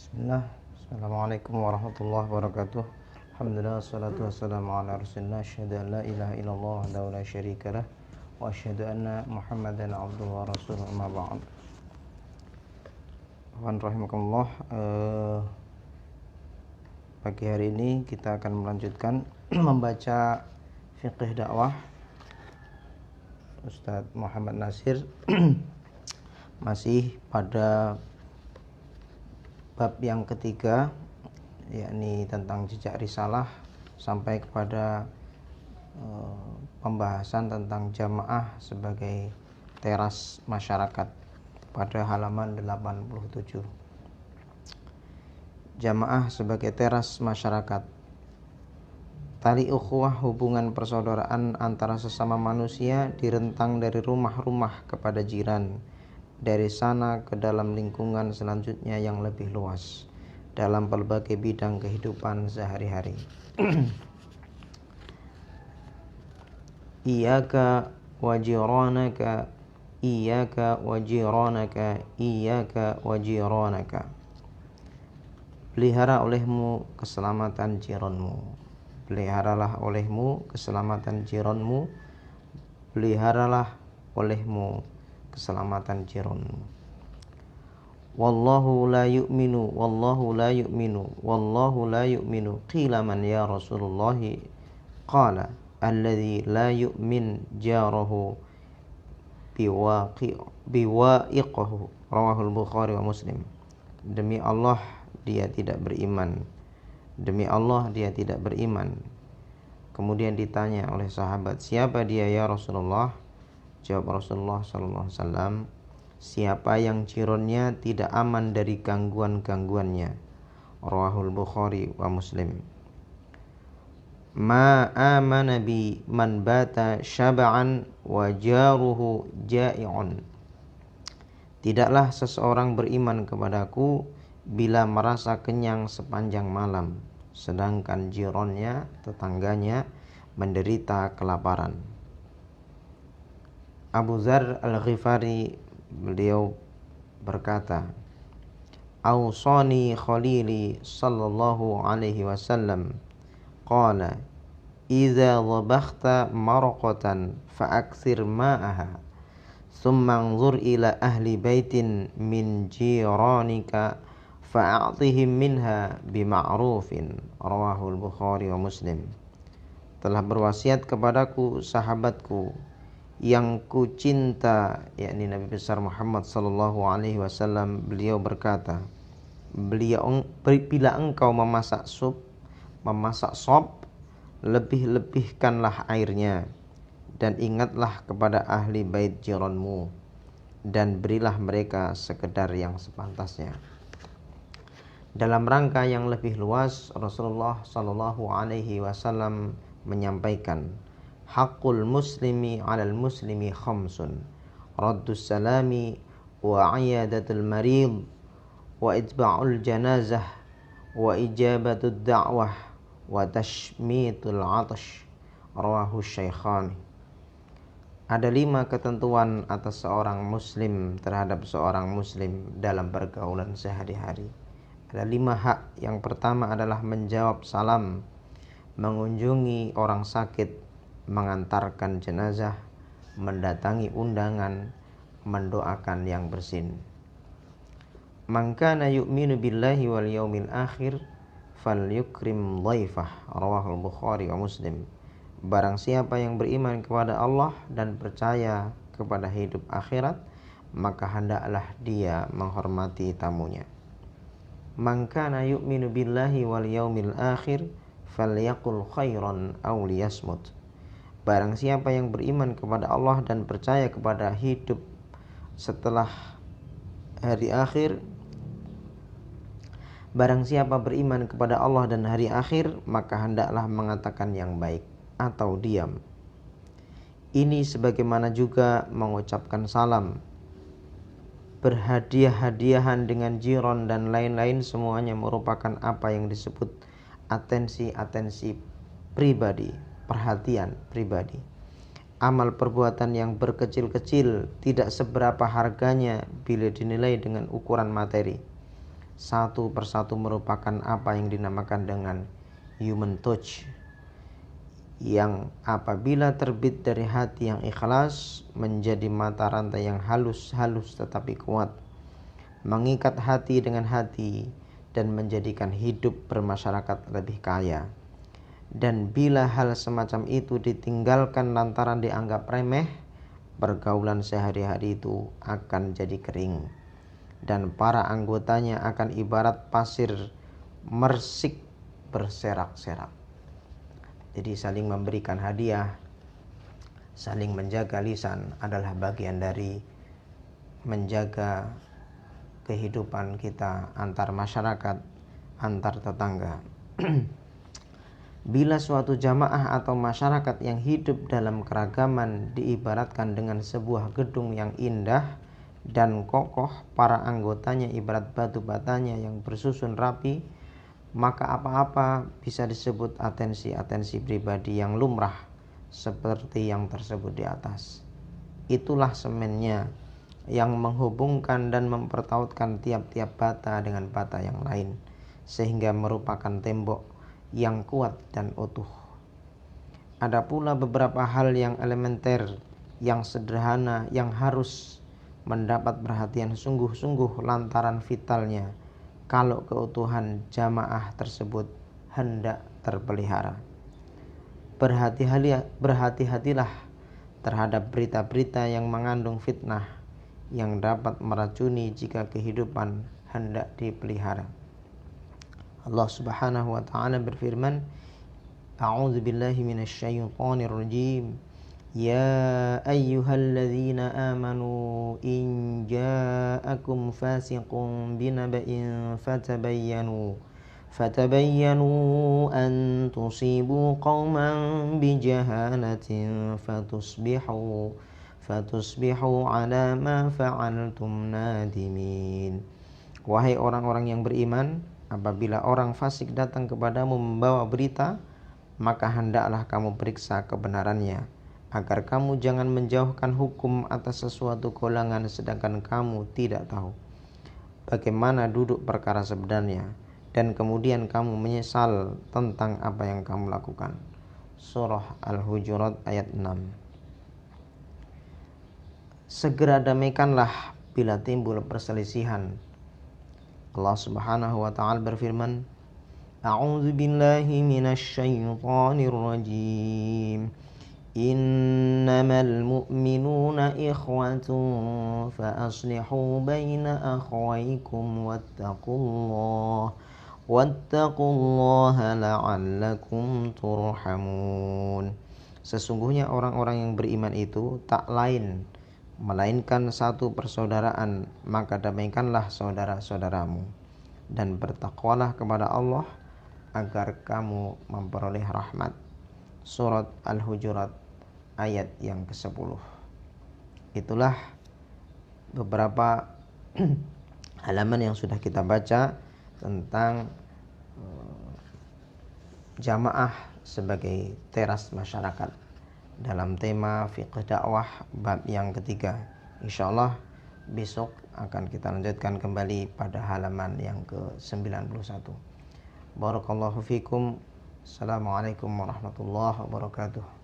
Bismillah. Assalamualaikum warahmatullahi wabarakatuh. Alhamdulillah, wassalatu wassalamu ala rasulillah. Asyhadu an la ilaha illallah wahdahu la syarikalah wa asyhadu anna Muhammadan abduhu wa rasuluhu, amma ba'd. Rahimakumullah. Pagi hari ini kita akan melanjutkan membaca fiqh dakwah Ustadz Muhammad Nasir. Masih pada bab yang ketiga, yakni tentang jejak risalah, sampai kepada pembahasan tentang jamaah sebagai teras masyarakat pada halaman 87. Jamaah sebagai teras masyarakat. Tali ukhuwah, hubungan persaudaraan antara sesama manusia, direntang dari rumah-rumah kepada jiran, dari sana ke dalam lingkungan selanjutnya yang lebih luas, dalam berbagai bidang kehidupan sehari-hari. Iyyaka wa jiranaka, iyyaka wa jiranaka, iyyaka wa jiranaka. Pelihara olehmu keselamatan jiranmu. Peliharalah olehmu keselamatan jiranmu. Peliharalah olehmu keselamatan jiranmu. Wallahu la yu'minu, wallahu la yu'minu, wallahu la yu'minu. Qila man ya Rasulullah? Qala alladhi la yu'min jarahu biwa'iqahu. Rawahul Bukhari wa Muslim. Demi Allah, dia tidak beriman. Demi Allah, dia tidak beriman. Kemudian ditanya oleh sahabat, siapa dia ya Rasulullah? Jawab Rasulullah SAW, siapa yang jirannya tidak aman dari gangguan-gangguannya. Rawahul Bukhari wa Muslim. Ma amana bi man bata syaba'an wa jaruhu ja'i'un. Tidaklah seseorang beriman kepadaku bila merasa kenyang sepanjang malam, sedangkan jirannya, tetangganya, menderita kelaparan. Abu Dzar Al-Ghifari, beliau berkata, Awsani Khalili sallallahu alaihi wasallam qala idza dhabakhta marqatan fa'akthir ma'aha thumma anzur ila ahli baitin min jiranika fa'atihim minha bima'rufin. Rawahul Bukhari wa Muslim. Telah berwasiat kepadaku sahabatku yang ku cinta, yakni Nabi besar Muhammad sallallahu alaihi wasallam, beliau berkata, bila engkau memasak sop, lebih-lebihkanlah airnya, dan ingatlah kepada ahli bait jiranmu, dan berilah mereka sekedar yang sepantasnya. Dalam rangka yang lebih luas, Rasulullah sallallahu alaihi wasallam menyampaikan, Haqqul muslimi 'alal muslimi khamsun, raddus salami wa 'iyadatul marid wa itba'ul janazah wa ijabatud da'wah wa tashmitul 'atash. Rawahu Syaikhan. Ada 5 ketentuan atas seorang muslim terhadap seorang muslim dalam pergaulan sehari-hari. Ada 5 hak. Yang pertama adalah menjawab salam, mengunjungi orang sakit, mengantarkan jenazah, mendatangi undangan, mendoakan yang bersin. Man kana yu'minu billahi wal yaumil akhir falyukrim dhaifah. Rawahul Bukhari wa Muslim. Barang siapa yang beriman kepada Allah dan percaya kepada hidup akhirat, maka hendaklah dia menghormati tamunya. Man kana yu'minu billahi wal yaumil akhir falyaqul khairan aw liyasmut. Barang siapa yang beriman kepada Allah dan percaya kepada hidup setelah hari akhir, barang siapa beriman kepada Allah dan hari akhir, maka hendaklah mengatakan yang baik atau diam. Ini sebagaimana juga mengucapkan salam, berhadiah-hadiahan dengan jiran dan lain-lain, semuanya merupakan apa yang disebut atensi pribadi, perhatian pribadi. Amal perbuatan yang berkecil-kecil tidak seberapa harganya bila dinilai dengan ukuran materi. satu persatu merupakan apa yang dinamakan dengan human touch, yang apabila terbit dari hati yang ikhlas menjadi mata rantai yang halus tetapi kuat, mengikat hati dengan hati dan menjadikan hidup bermasyarakat lebih kaya. Dan bila hal semacam itu ditinggalkan lantaran dianggap remeh, pergaulan sehari-hari itu akan jadi kering dan para anggotanya akan ibarat pasir mersik berserak-serak. Jadi saling memberikan hadiah, saling menjaga lisan adalah bagian dari menjaga kehidupan kita antar masyarakat, antar tetangga. Bila suatu jamaah atau masyarakat yang hidup dalam keragaman diibaratkan dengan sebuah gedung yang indah dan kokoh, para anggotanya ibarat batu batanya yang bersusun rapi, maka apa-apa bisa disebut atensi pribadi yang lumrah seperti yang tersebut di atas. Itulah semennya yang menghubungkan dan mempertautkan tiap-tiap bata dengan bata yang lain, sehingga merupakan tembok yang kuat dan utuh. Ada pula beberapa hal yang elementer, yang sederhana, yang harus mendapat perhatian sungguh-sungguh lantaran vitalnya kalau keutuhan jamaah tersebut hendak terpelihara. Berhati-hatilah terhadap berita-berita yang mengandung fitnah yang dapat meracuni jika kehidupan hendak dipelihara. Allah Subhanahu wa taala berfirman, A'udzu billahi minasyaitonir rajim. Ya ayyuhalladzina amanu in ja'akum fasiqun binaba'in fatabayyanu an tusibu qauman bijahalatin fatusbihu ala ma fa'altum nadimin. Wahai orang-orang yang beriman, apabila orang fasik datang kepadamu membawa berita, maka hendaklah kamu periksa kebenarannya, agar kamu jangan menjauhkan hukum atas sesuatu golongan sedangkan kamu tidak tahu bagaimana duduk perkara sebenarnya, dan kemudian kamu menyesal tentang apa yang kamu lakukan. Surah Al-Hujurat ayat 6. Segera damaikanlah bila timbul perselisihan. Allah Subhanahu wa taala berfirman, A'udzu billahi minasyaitonir rajim. Innamal mu'minuna ikhwatun fa aslihu baina akhawaykum wattaqullaha la'allakum turhamun. Sesungguhnya orang-orang yang beriman itu tak lain melainkan satu persaudaraan, maka damaikanlah saudara-saudaramu dan bertakwalah kepada Allah agar kamu memperoleh rahmat. Surat Al-Hujurat ayat yang ke-10. Itulah beberapa halaman yang sudah kita baca tentang jamaah sebagai teras masyarakat dalam tema fiqh dakwah bab yang ketiga. Insyaallah besok akan kita lanjutkan kembali pada halaman yang ke-91. Barakallahu fikum. Assalamualaikum warahmatullahi wabarakatuh.